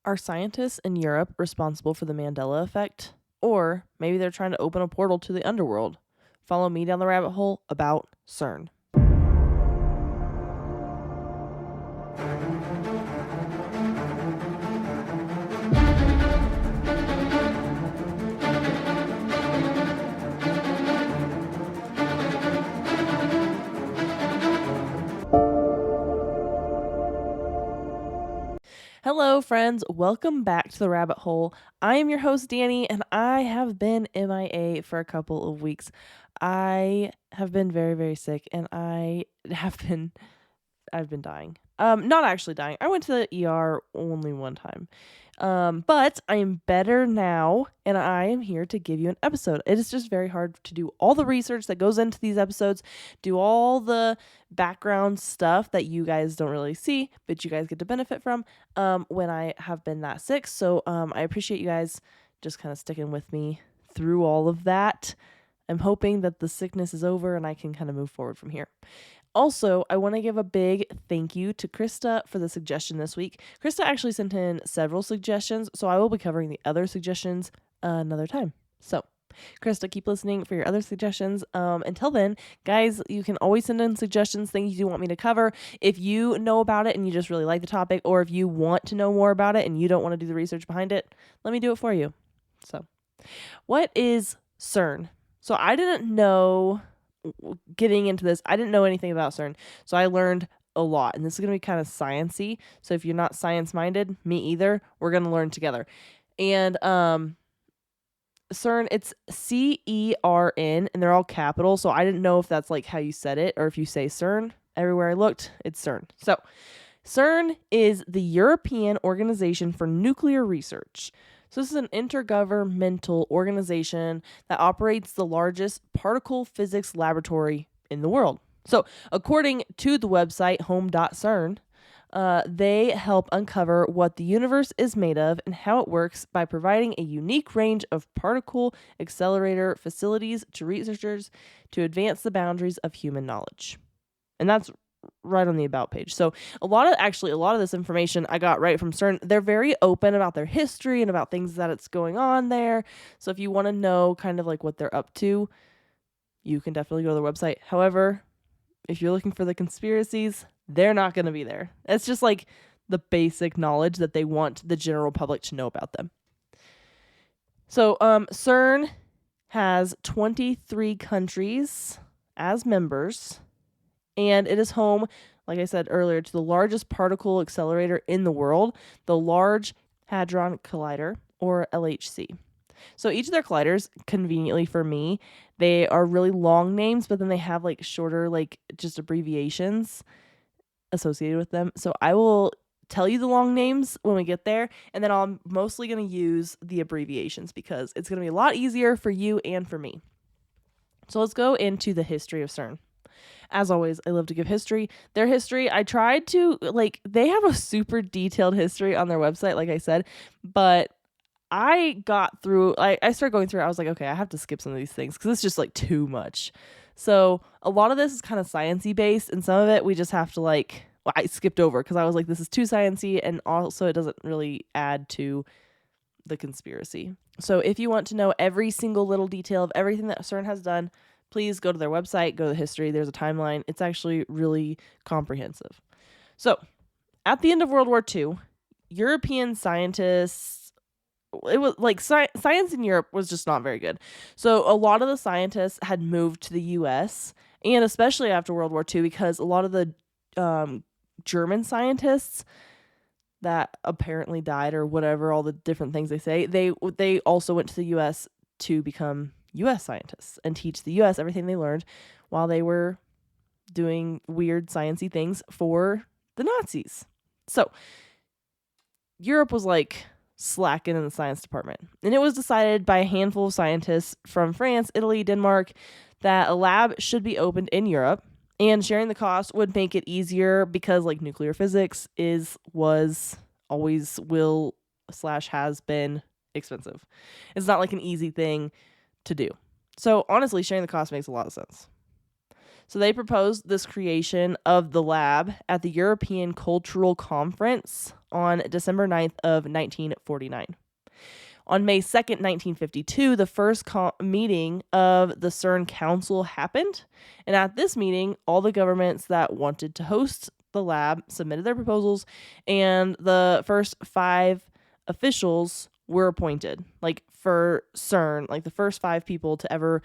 Are scientists in Europe responsible for the Mandela effect? Or maybe they're trying to open a portal to the underworld? Follow me down the rabbit hole about Cern. Hello, friends. Welcome back to the rabbit hole. I am your host, Danny, and I have been MIA for a couple of weeks. I have been very, very sick, and I've been dying. Not actually dying. I went to the ER only one time. But I am better now, and I am here to give you an episode. It is just very hard to do all the research that goes into these episodes, do all the background stuff that you guys don't really see, but you guys get to benefit from when I have been that sick. So I appreciate you guys just kind of sticking with me through all of that. I'm hoping that the sickness is over and I can kind of move forward from here. Also, I want to give a big thank you to Krista for the suggestion this week. Krista actually sent in several suggestions, so I will be covering the other suggestions another time. So, Krista, keep listening for your other suggestions. Until then, guys, you can always send in suggestions, things you want me to cover. If you know about it and you just really like the topic, or if you want to know more about it and you don't want to do the research behind it, let me do it for you. So, what is Cern? So, I didn't know... Getting into this, I didn't know anything about Cern, so I learned a lot, and this is going to be kind of sciencey. So if you're not science minded, me either, we're going to learn together. And Cern, it's CERN, and they're all capital, so I didn't know if that's like how you said it or if you say Cern. Everywhere I looked, it's Cern. So Cern is the European Organization for Nuclear Research. So this is an intergovernmental organization that operates the largest particle physics laboratory in the world. So according to the website home.cern, they help uncover what the universe is made of and how it works by providing a unique range of particle accelerator facilities to researchers to advance the boundaries of human knowledge. And that's right on the about page. So a lot of this information I got right from Cern. They're very open about their history and about things that it's going on there. So if you want to know kind of like what they're up to, you can definitely go to their website. However, if you're looking for the conspiracies, they're not going to be there. It's just like the basic knowledge that they want the general public to know about them. So Cern has 23 countries as members. And it is home, like I said earlier, to the largest particle accelerator in the world, the Large Hadron Collider, or LHC. So each of their colliders, conveniently for me, they are really long names, but then they have like shorter, like just abbreviations associated with them. So I will tell you the long names when we get there, and then I'm mostly going to use the abbreviations because it's going to be a lot easier for you and for me. So let's go into the history of Cern. As always, I love to give history. Their history, I tried to, they have a super detailed history on their website, like I said, but I got through, I started going through it. I was like, okay, I have to skip some of these things because it's just like too much. So a lot of this is kind of sciencey based, and some of it we just have to I skipped over because I was like, this is too sciencey, and also it doesn't really add to the conspiracy. So if you want to know every single little detail of everything that Cern has done, please go to their website, go to the history. There's a timeline. It's actually really comprehensive. So, at the end of World War II, European scientists, it was like science in Europe was just not very good. So, a lot of the scientists had moved to the US, and especially after World War II, because a lot of the German scientists that apparently died or whatever, all the different things they say, they also went to the US to become U.S. scientists and teach the U.S. everything they learned while they were doing weird sciencey things for the Nazis. So Europe was like slacking in the science department. And it was decided by a handful of scientists from France, Italy, Denmark, that a lab should be opened in Europe, and sharing the cost would make it easier because like nuclear physics was, always will / has been expensive. It's not like an easy thing to do. So honestly, sharing the cost makes a lot of sense. So they proposed this creation of the lab at the European Cultural Conference on December 9th of 1949. On May 2nd, 1952, the first meeting of the Cern Council happened. And at this meeting, all the governments that wanted to host the lab submitted their proposals, and the first 5 officials were appointed. Like for Cern, like the first 5 people to ever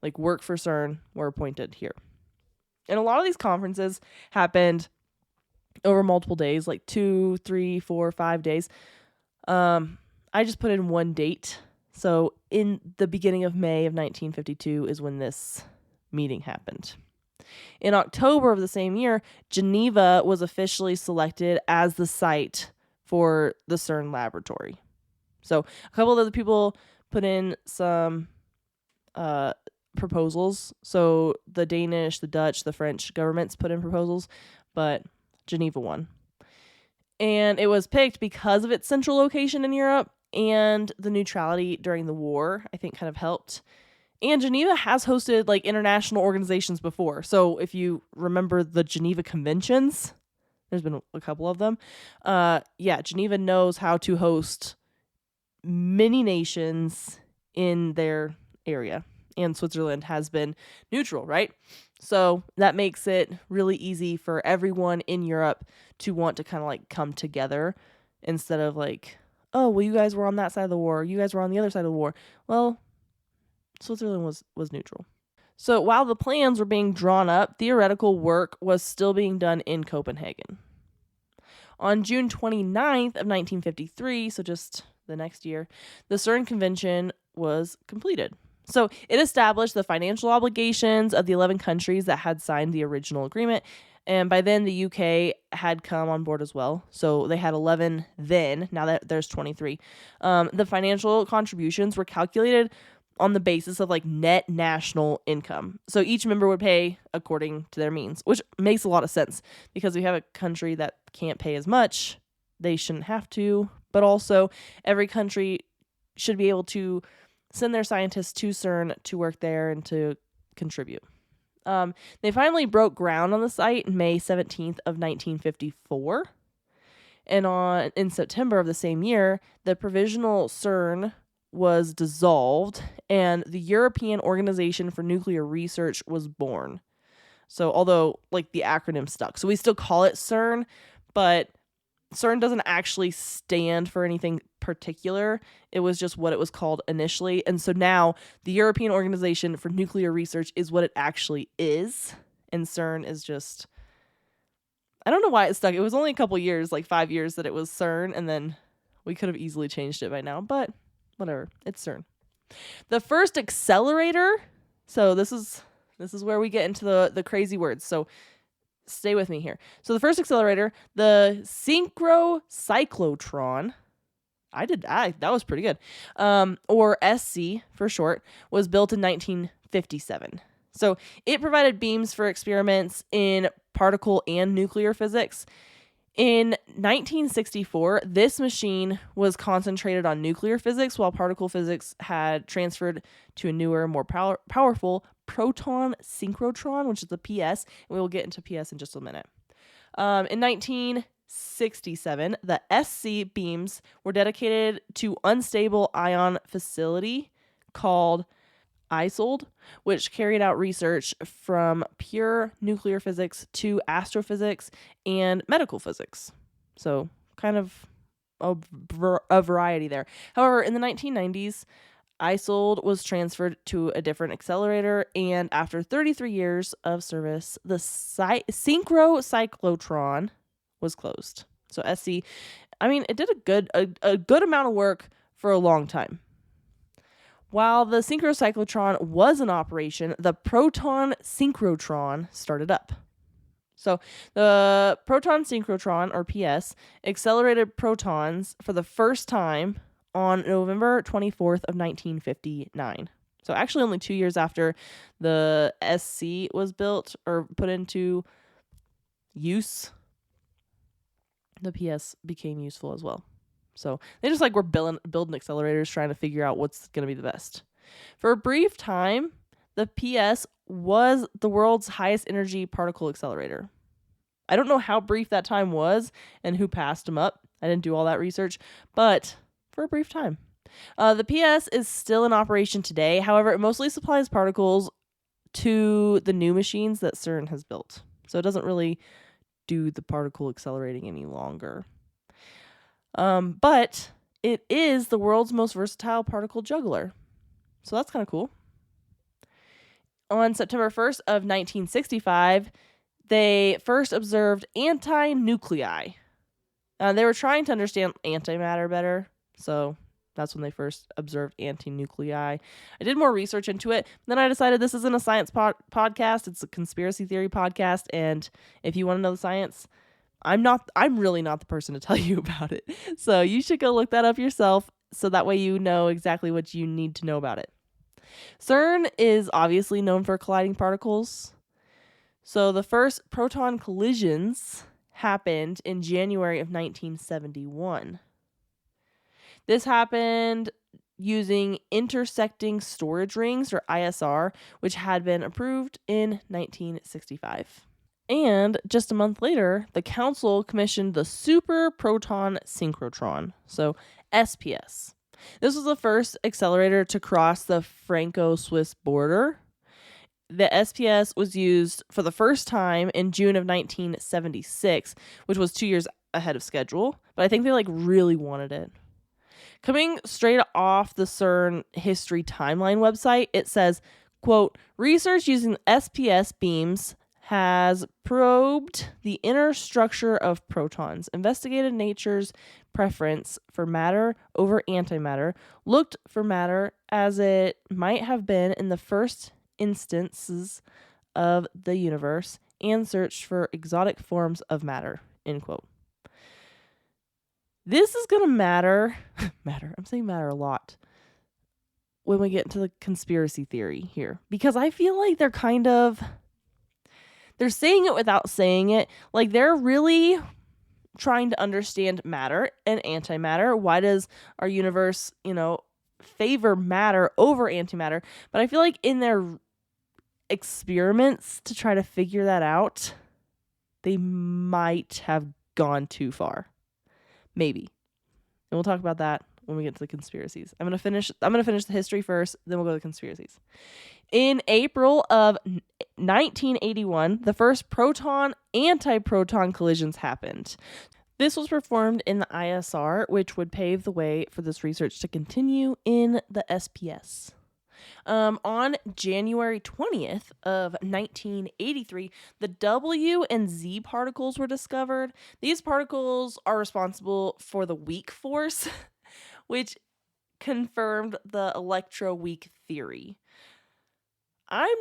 like work for Cern were appointed here. And a lot of these conferences happened over multiple days, like 2, 3, 4, 5 days. I just put in one date. So in the beginning of May of 1952 is when this meeting happened. In October of the same year, Geneva was officially selected as the site for the Cern laboratory. So a couple of other people put in some proposals. So the Danish, the Dutch, the French governments put in proposals, but Geneva won. And it was picked because of its central location in Europe, and the neutrality during the war, I think, kind of helped. And Geneva has hosted like international organizations before. So if you remember the Geneva Conventions, there's been a couple of them. Geneva knows how to host many nations in their area. And Switzerland has been neutral, right? So that makes it really easy for everyone in Europe to want to kind of like come together instead of like, oh, well, you guys were on that side of the war. You guys were on the other side of the war. Well, Switzerland was neutral. So while the plans were being drawn up, theoretical work was still being done in Copenhagen. On June 29th of 1953, so just the next year, the Cern Convention was completed. So it established the financial obligations of the 11 countries that had signed the original agreement. And by then, the UK had come on board as well. So they had 11 then. Now that there's 23. The financial contributions were calculated on the basis of like net national income. So each member would pay according to their means, which makes a lot of sense because we have a country that can't pay as much. They shouldn't have to. But also, every country should be able to send their scientists to Cern to work there and to contribute. They finally broke ground on the site May 17th of 1954. And in September of the same year, the provisional Cern was dissolved and the European Organization for Nuclear Research was born. So although like the acronym stuck, so we still call it Cern, but Cern doesn't actually stand for anything particular. It was just what it was called initially. And so now the European Organization for Nuclear Research is what it actually is. And Cern is just, I don't know why it stuck. It was only a couple years, like 5 years that it was Cern. And then we could have easily changed it by now, but whatever. It's Cern. The first accelerator. So this is where we get into the crazy words. So stay with me here. So the first accelerator, the synchrocyclotron, that was pretty good, or SC for short, was built in 1957. So it provided beams for experiments in particle and nuclear physics. In 1964, this machine was concentrated on nuclear physics, while particle physics had transferred to a newer, more powerful proton synchrotron, which is the PS, and we will get into PS in just a minute. In 1967, the SC beams were dedicated to unstable ion facility called ISOLD, which carried out research from pure nuclear physics to astrophysics and medical physics. So kind of a variety there. However, in the 1990s, ISOLD was transferred to a different accelerator, and after 33 years of service, the synchrocyclotron was closed. So SC, it did a good amount of work for a long time. While the synchrocyclotron was in operation, the proton synchrotron started up. So the proton synchrotron, or PS, accelerated protons for the first time on November 24th of 1959. So actually only 2 years after the SC was built or put into use, the PS became useful as well. So they just were building accelerators, trying to figure out what's going to be the best. For a brief time, the PS was the world's highest energy particle accelerator. I don't know how brief that time was and who passed him up. I didn't do all that research, but for a brief time. The PS is still in operation today. However, it mostly supplies particles to the new machines that CERN has built. So it doesn't really do the particle accelerating any longer. But it is the world's most versatile particle juggler. So that's kind of cool. On September 1st of 1965, they first observed anti-nuclei. They were trying to understand antimatter better, so that's when they first observed anti-nuclei. I did more research into it. Then I decided this isn't a science podcast. It's a conspiracy theory podcast, and if you want to know the science, I'm really not the person to tell you about it. So you should go look that up yourself, so that way you know exactly what you need to know about it. CERN is obviously known for colliding particles. So the first proton collisions happened in January of 1971. This happened using intersecting storage rings, or ISR, which had been approved in 1965. And just a month later, the Council commissioned the Super Proton Synchrotron, so SPS. This was the first accelerator to cross the Franco-Swiss border. The SPS was used for the first time in June of 1976, which was 2 years ahead of schedule, but I think they really wanted it. Coming straight off the CERN history timeline website, it says, quote, research using SPS beams has probed the inner structure of protons, investigated nature's preference for matter over antimatter, looked for matter as it might have been in the first instances of the universe, and searched for exotic forms of matter, end quote. This is going to matter. I'm saying matter a lot when we get into the conspiracy theory here, because I feel like they're saying it without saying it. Like, they're really trying to understand matter and antimatter. Why does our universe, favor matter over antimatter? But I feel like in their experiments to try to figure that out, they might have gone too far. Maybe. And we'll talk about that when we get to the conspiracies. I'm gonna finish the history first, then we'll go to the conspiracies. In April of 1981, the first proton-antiproton collisions happened. This was performed in the ISR, which would pave the way for this research to continue in the SPS. On January 20th of 1983, the W and Z particles were discovered. These particles are responsible for the weak force, which confirmed the electroweak theory. I'm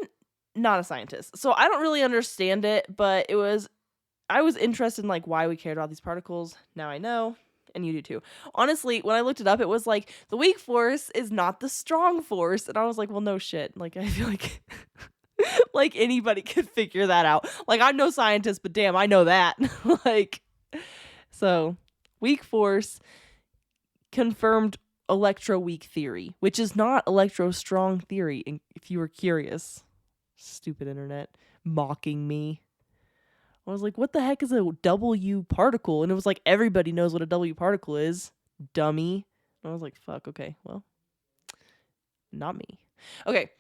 not a scientist, so I don't really understand it, but I was interested in why we cared about these particles. Now I know. And you do too. Honestly, when I looked it up, it was the weak force is not the strong force. And I was like, well, no shit. I feel like anybody could figure that out. I'm no scientist, but damn, I know that. So weak force confirmed electroweak theory, which is not electro-strong theory, if you were curious. Stupid internet mocking me. I was like, what the heck is a W particle? And it was everybody knows what a W particle is, dummy. And I was like, fuck, okay, well, not me. Okay.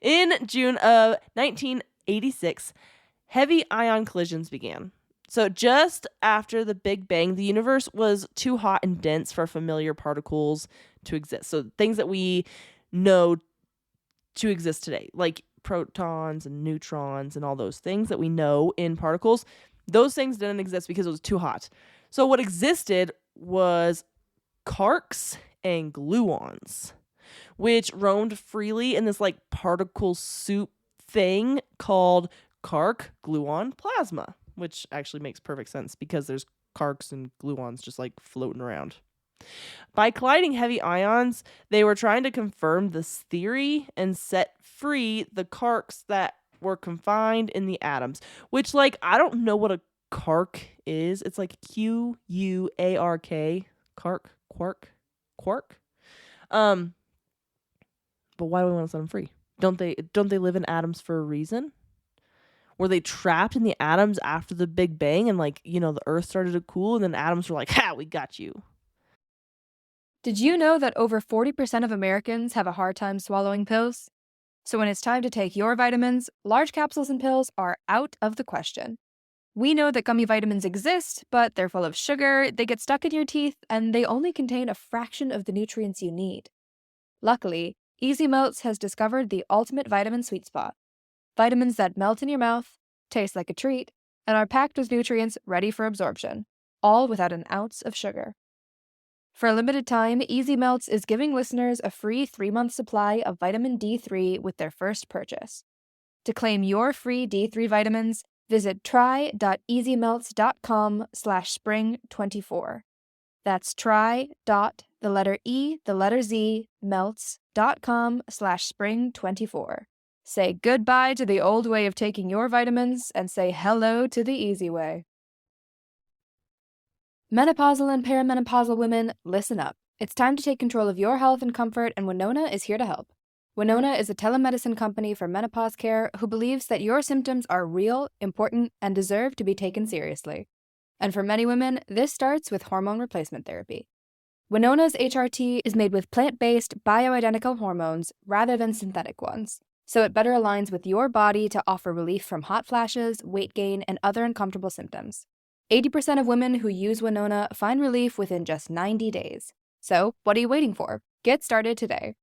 In June of 1986, heavy ion collisions began. So just after the Big Bang, the universe was too hot and dense for familiar particles to exist. So things that we know to exist today, like protons and neutrons and all those things that we know in particles, those things didn't exist because it was too hot. So what existed was quarks and gluons, which roamed freely in this particle soup thing called quark-gluon plasma, which actually makes perfect sense because there's quarks and gluons just floating around. By colliding heavy ions, they were trying to confirm this theory and set free the quarks that were confined in the atoms, which I don't know what a quark is. It's Q-U-A-R-K. Quark. But why do we want to set them free? Don't they live in atoms for a reason? Were they trapped in the atoms after the Big Bang and the Earth started to cool and then atoms were like, "Ha, we got you." Did you know that over 40% of Americans have a hard time swallowing pills? So when it's time to take your vitamins, large capsules and pills are out of the question. We know that gummy vitamins exist, but they're full of sugar, they get stuck in your teeth, and they only contain a fraction of the nutrients you need. Luckily, Easy Melts has discovered the ultimate vitamin sweet spot. Vitamins that melt in your mouth, taste like a treat, and are packed with nutrients ready for absorption, all without an ounce of sugar. For a limited time, Easy Melts is giving listeners a free 3-month supply of vitamin D3 with their first purchase. To claim your free D3 vitamins, visit try.easymelts.com/spring24. That's try.melts.com/spring24. Say goodbye to the old way of taking your vitamins and say hello to the easy way. Menopausal and perimenopausal women, listen up. It's time to take control of your health and comfort, and Winona is here to help. Winona is a telemedicine company for menopause care who believes that your symptoms are real, important, and deserve to be taken seriously. And for many women, this starts with hormone replacement therapy. Winona's HRT is made with plant-based, bioidentical hormones rather than synthetic ones, so it better aligns with your body to offer relief from hot flashes, weight gain, and other uncomfortable symptoms. 80% of women who use Winona find relief within just 90 days. So, what are you waiting for? Get started today.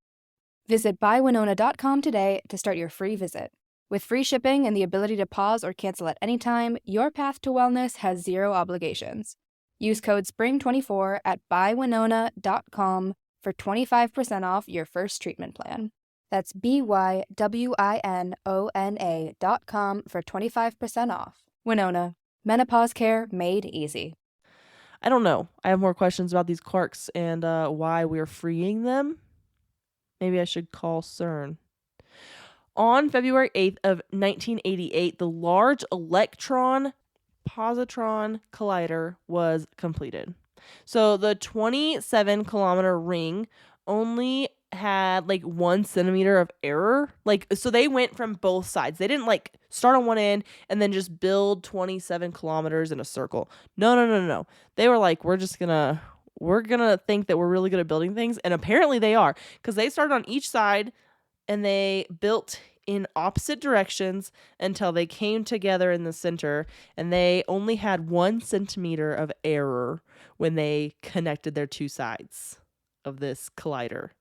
Visit buywinona.com today to start your free visit. With free shipping and the ability to pause or cancel at any time, your path to wellness has zero obligations. Use code SPRING24 at buywinona.com for 25% off your first treatment plan. That's BYWINONA.com for 25% off. Winona. Menopause care made easy. I don't know. I have more questions about these quarks and why we're freeing them. Maybe I should call Cern. On February 8th of 1988, the Large Electron Positron Collider was completed. So the 27-kilometer ring only had 1 centimeter of error. So they went from both sides. They didn't start on one end and then just build 27 kilometers in a circle. No. They were like, we're gonna think that we're really good at building things. And apparently they are, because they started on each side and they built in opposite directions until they came together in the center, and they only had 1 centimeter of error when they connected their two sides of this collider,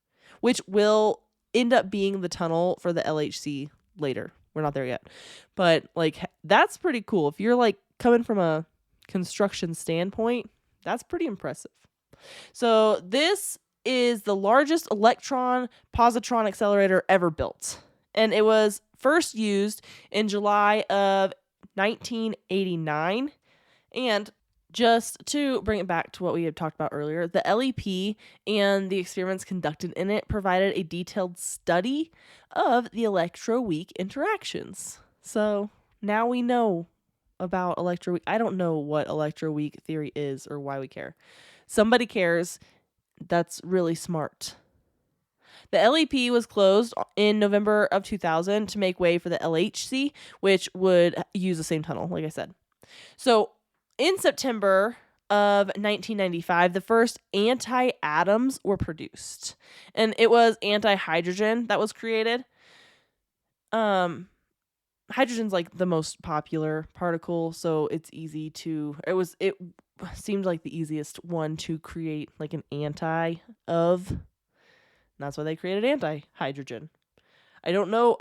which will end up being the tunnel for the LHC later. We're not there yet. But that's pretty cool. If you're coming from a construction standpoint, that's pretty impressive. So this is the largest electron positron accelerator ever built. And it was first used in July of 1989. And just to bring it back to what we had talked about earlier, the LEP and the experiments conducted in it provided a detailed study of the electroweak interactions. So now we know about electroweak. I don't know what electroweak theory is or why we care. Somebody cares. That's really smart. The LEP was closed in November of 2000 to make way for the LHC, which would use the same tunnel, like I said. So in September of 1995, the first anti-atoms were produced. And it was anti-hydrogen that was created. Hydrogen's the most popular particle, so it's easy to... It seemed like the easiest one to create an anti of. That's why they created anti-hydrogen. I don't know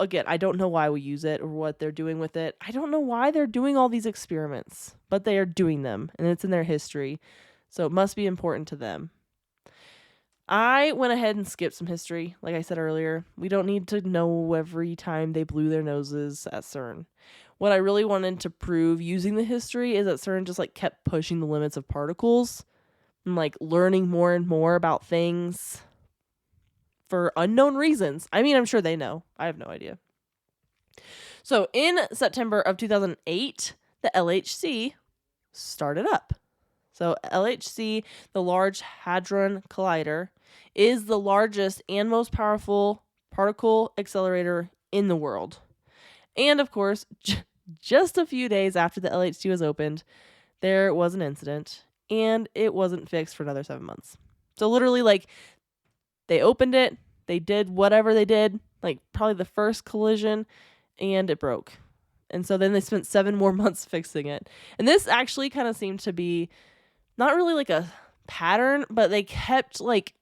why we use it or what they're doing with it. I don't know why they're doing all these experiments, but they are doing them, and it's in their history, so it must be important to them. I went ahead and skipped some history, like I said earlier. We don't need to know every time they blew their noses at Cern. What I really wanted to prove using the history is that Cern just kept pushing the limits of particles and learning more and more about things for unknown reasons. I mean, I'm sure they know. I have no idea. So in September of 2008, the LHC started up. So LHC, the Large Hadron Collider, is the largest and most powerful particle accelerator in the world. And of course, just a few days after the LHC was opened, there was an incident and it wasn't fixed for another 7 months. So literally, like, they opened it, they did whatever they did, like probably the first collision, and it broke. And so then they spent 7 more months fixing it. And this actually kind of seemed to be not really like a pattern, but they kept like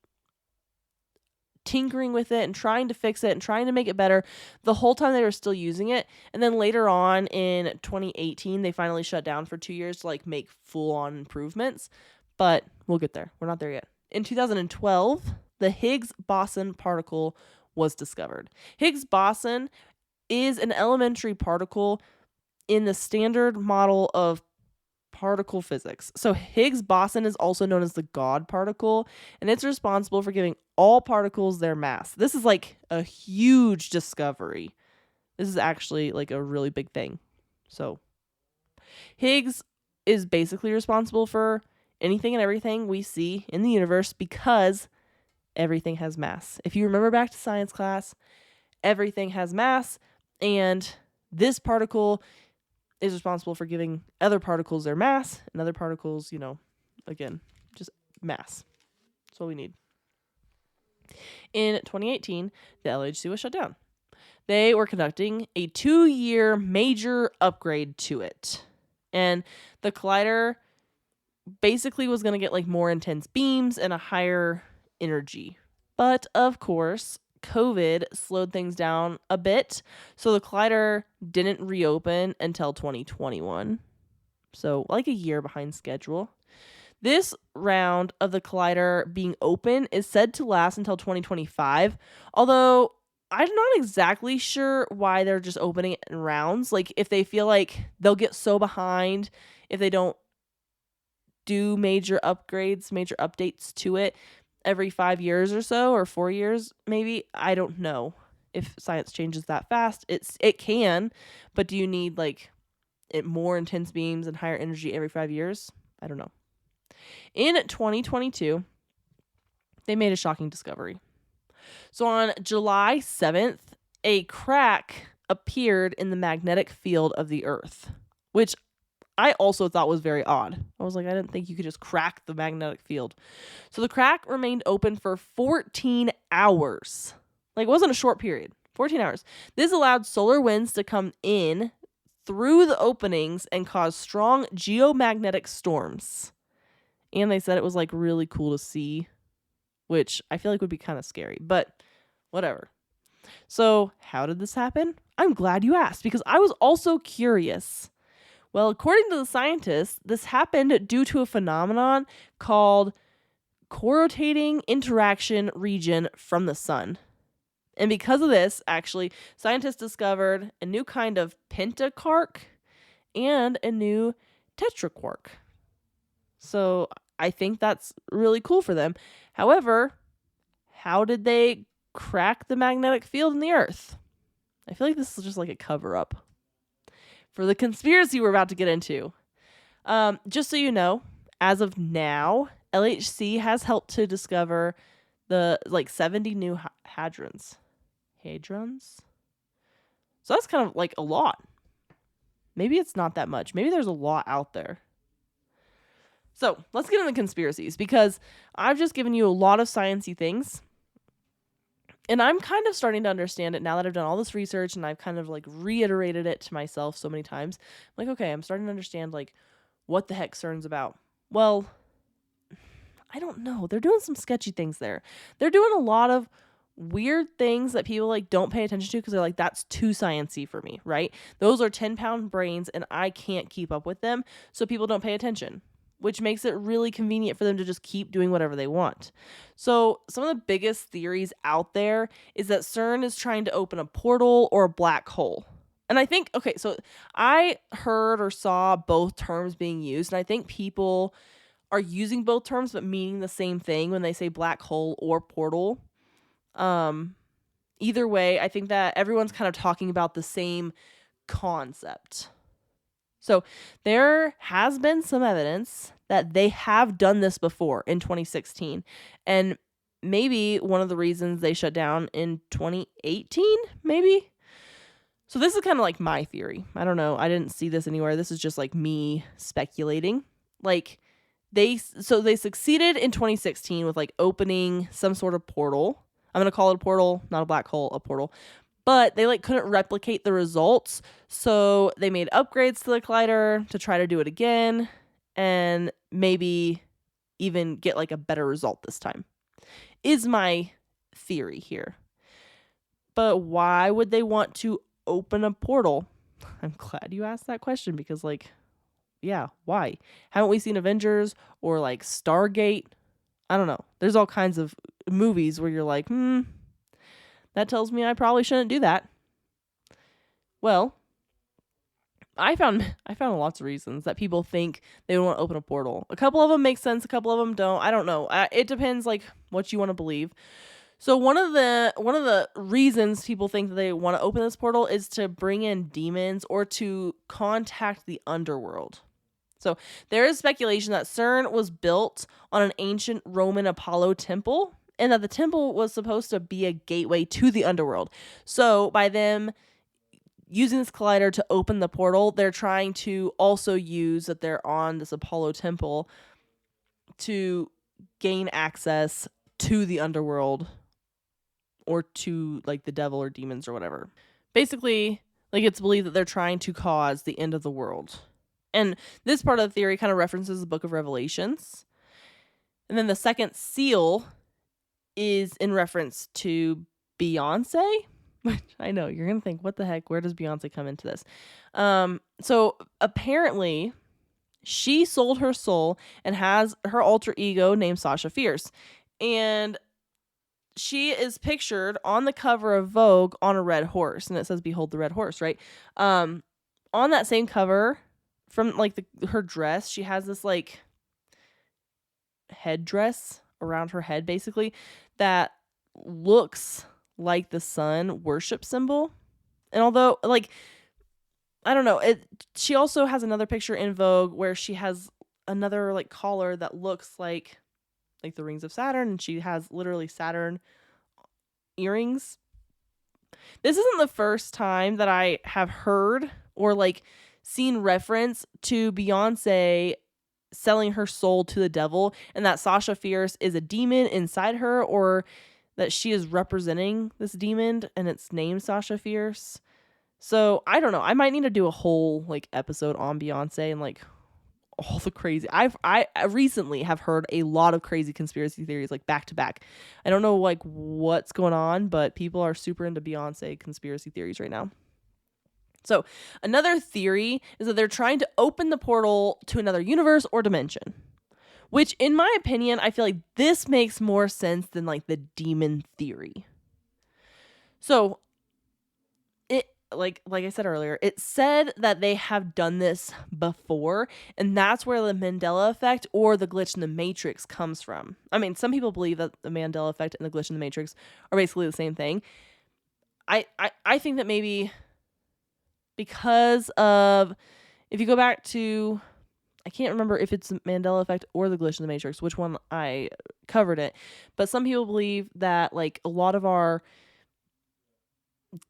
tinkering with it and trying to fix it and trying to make it better the whole time they were still using it. And then later on in 2018, they finally shut down for 2 years to like make full on improvements. But we'll get there. We're not there yet. In 2012, the Higgs boson particle was discovered. Higgs boson is an elementary particle in the standard model of particle physics. So Higgs boson is also known as the God particle, and it's responsible for giving all particles their mass. This is like a huge discovery. This is actually like a really big thing. So Higgs is basically responsible for anything and everything we see in the universe because everything has mass. If you remember back to science class, everything has mass, and this particle is responsible for giving other particles their mass, and other particles, again, just mass. That's what we need. In 2018, the LHC was shut down. They were conducting a 2-year major upgrade to it. And the collider basically was going to get like more intense beams and a higher energy. But of course, COVID slowed things down a bit, so the collider didn't reopen until 2021. So like a year behind schedule. This round of the collider being open is said to last until 2025, although I'm not exactly sure why they're just opening it in rounds. Like if they feel like they'll get so behind if they don't do major upgrades, major updates to it every 5 years or so, or 4 years maybe. I don't know if science changes that fast. It can, but do you need like it more intense beams and higher energy every 5 years? I don't know. In 2022, they made a shocking discovery. So on July 7th, a crack appeared in the magnetic field of the Earth, which I also thought was very odd. I was like, I didn't think you could just crack the magnetic field. So the crack remained open for 14 hours. Like, it wasn't a short period. 14 hours. This allowed solar winds to come in through the openings and cause strong geomagnetic storms. And they said it was like really cool to see, which I feel like would be kind of scary, but whatever. So how did this happen? I'm glad you asked because I was also curious. Well, according to the scientists, this happened due to a phenomenon called corrotating interaction region from the sun. And because of this, actually, scientists discovered a new kind of pentaquark and a new tetraquark. So I think that's really cool for them. However, how did they crack the magnetic field in the Earth? I feel like this is just like a cover-up for the conspiracy we're about to get into. Just so you know, as of now, LHC has helped to discover the 70 new hadrons. Hadrons? So that's kind of like a lot. Maybe it's not that much. Maybe there's a lot out there. So let's get into conspiracies because I've just given you a lot of sciencey things. And I'm kind of starting to understand it now that I've done all this research and I've kind of like reiterated it to myself so many times. I'm like, okay, I'm starting to understand like what the heck CERN's about. Well, I don't know. They're doing some sketchy things there. They're doing a lot of weird things that people like don't pay attention to because they're like, that's too sciencey for me, right? Those are 10-pound brains and I can't keep up with them. So people don't pay attention, which makes it really convenient for them to just keep doing whatever they want. So some of the biggest theories out there is that CERN is trying to open a portal or a black hole. And I think, okay, so I heard or saw both terms being used, and I think people are using both terms but meaning the same thing when they say black hole or portal. Either way, I think that everyone's kind of talking about the same concept. So there has been some evidence that they have done this before in 2016. And maybe one of the reasons they shut down in 2018, maybe, So this is kind of like my theory. I don't know. I didn't see this anywhere. This is just like me speculating. Like they succeeded in 2016 with like opening some sort of portal. I'm going to call it a portal, not a black hole, a portal. But they like couldn't replicate the results. So they made upgrades to the collider to try to do it again and maybe even get like a better result this time. Is my theory here. But why would they want to open a portal? I'm glad you asked that question because, like, yeah, why? Haven't we seen Avengers or like Stargate? I don't know. There's all kinds of movies where you're like, that tells me I probably shouldn't do that. Well, I found lots of reasons that people think they would want to open a portal. A couple of them make sense, a couple of them don't. I don't know. It depends like what you want to believe. So one of the reasons people think that they want to open this portal is to bring in demons or to contact the underworld. So there is speculation that Cern was built on an ancient Roman Apollo temple and that the temple was supposed to be a gateway to the underworld. So by them using this collider to open the portal, they're trying to also use that they're on this Apollo temple to gain access to the underworld or to like the devil or demons or whatever. Basically, like it's believed that they're trying to cause the end of the world. And this part of the theory kind of references the book of Revelations. And then the second seal is in reference to Beyonce, which I know you're going to think, what the heck? Where does Beyonce come into this? So apparently she sold her soul and has her alter ego named Sasha Fierce. And she is pictured on the cover of Vogue on a red horse, and it says "Behold the red horse," right? On that same cover, from like her dress, she has this like headdress around her head, basically, that looks like the sun worship symbol. And although, like, I don't know, she also has another picture in Vogue where she has another like collar that looks like the rings of Saturn, and she has literally Saturn earrings. This isn't the first time that I have heard or like seen reference to Beyonce selling her soul to the devil and that Sasha Fierce is a demon inside her, or that she is representing this demon and it's named Sasha Fierce. So I don't know. I might need to do a whole like episode on Beyonce and like all the crazy. I recently have heard a lot of crazy conspiracy theories like back to back. I don't know like what's going on, but people are super into Beyonce conspiracy theories right now. So another theory is that they're trying to open the portal to another universe or dimension, which in my opinion, I feel like this makes more sense than like the demon theory. So like I said earlier, it said that they have done this before, and that's where the Mandela effect or the glitch in the Matrix comes from. I mean, some people believe that the Mandela effect and the glitch in the Matrix are basically the same thing. I think that maybe because of, if you go back to, I can't remember if it's the Mandela effect or the glitch in the Matrix, which one I covered it, but some people believe that like a lot of our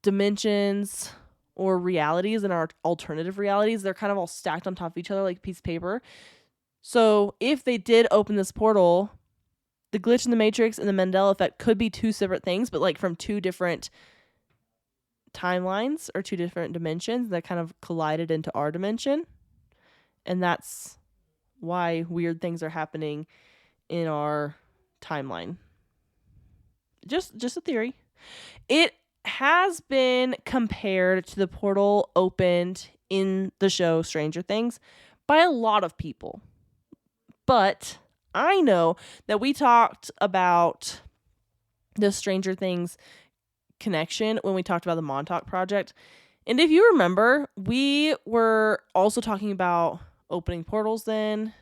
dimensions or realities and our alternative realities, they're kind of all stacked on top of each other like a piece of paper. So if they did open this portal, the glitch in the Matrix and the Mandela effect could be two separate things, but like from two different timelines or two different dimensions that kind of collided into our dimension. And that's why weird things are happening in our timeline. Just a theory. It has been compared to the portal opened in the show Stranger Things by a lot of people. But I know that we talked about the Stranger Things connection when we talked about the Montauk Project. And if you remember, we were also talking about opening portals then.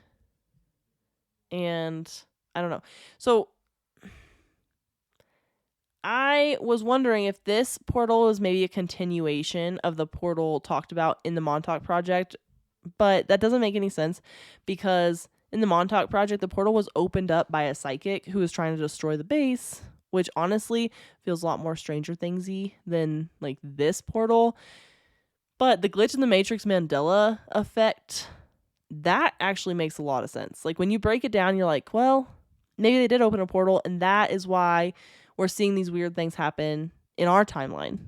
And I don't know. So I was wondering if this portal is maybe a continuation of the portal talked about in the Montauk Project, but that doesn't make any sense because in the Montauk Project, the portal was opened up by a psychic who was trying to destroy the base, which honestly feels a lot more Stranger Thingsy than like this portal. But the glitch in the Matrix Mandela effect, that actually makes a lot of sense. Like when you break it down, you're like, well, maybe they did open a portal, and that is why we're seeing these weird things happen in our timeline.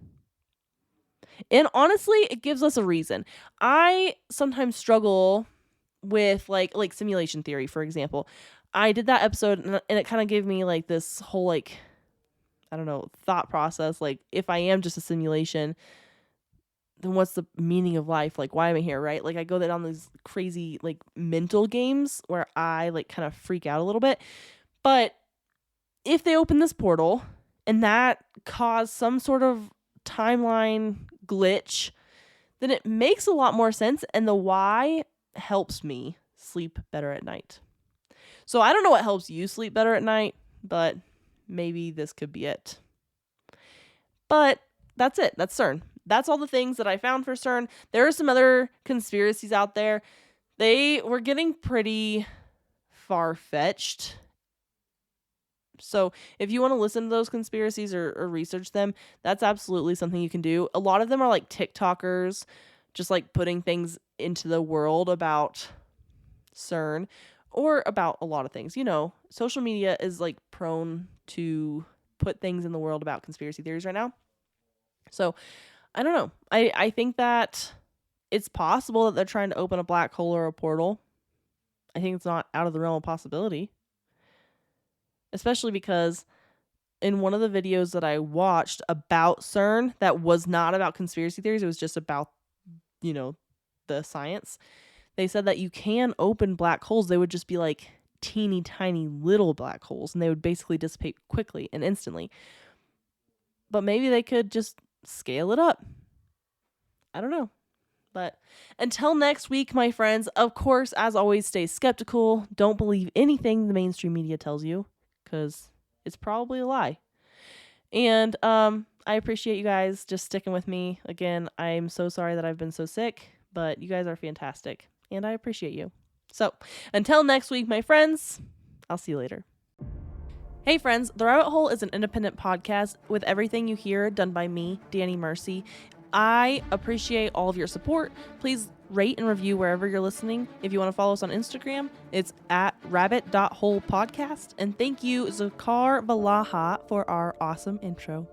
And honestly, it gives us a reason. I sometimes struggle with like simulation theory, for example. I did that episode and it kind of gave me like this whole like, I don't know, thought process. Like if I am just a simulation, then what's the meaning of life? Like why am I here, right? Like I go down these crazy like mental games where I like kind of freak out a little bit. But if they open this portal and that caused some sort of timeline glitch, then it makes a lot more sense, and the why helps me sleep better at night. So I don't know what helps you sleep better at night, but maybe this could be it. But that's it. That's CERN. That's all the things that I found for CERN. There are some other conspiracies out there. They were getting pretty far-fetched. So if you want to listen to those conspiracies or research them, that's absolutely something you can do. A lot of them are like TikTokers, just like putting things into the world about CERN or about a lot of things. You know, social media is like prone to put things in the world about conspiracy theories right now. So I don't know. I think that it's possible that they're trying to open a black hole or a portal. I think it's not out of the realm of possibility. Especially because in one of the videos that I watched about CERN that was not about conspiracy theories, it was just about, you know, the science. They said that you can open black holes. They would just be like teeny tiny little black holes and they would basically dissipate quickly and instantly. But maybe they could just scale it up. I don't know. But until next week, my friends, of course, as always, stay skeptical. Don't believe anything the mainstream media tells you, because it's probably a lie. And I appreciate you guys just sticking with me. Again, I'm so sorry that I've been so sick, but you guys are fantastic, and I appreciate you. So until next week, my friends, I'll see you later. Hey friends, The Rabbit Hole is an independent podcast with everything you hear done by me, Danny Mercy. I appreciate all of your support. Please rate and review wherever you're listening. If you want to follow us on Instagram, it's at rabbit.holepodcast. And thank you, Zakar Valaha, for our awesome intro.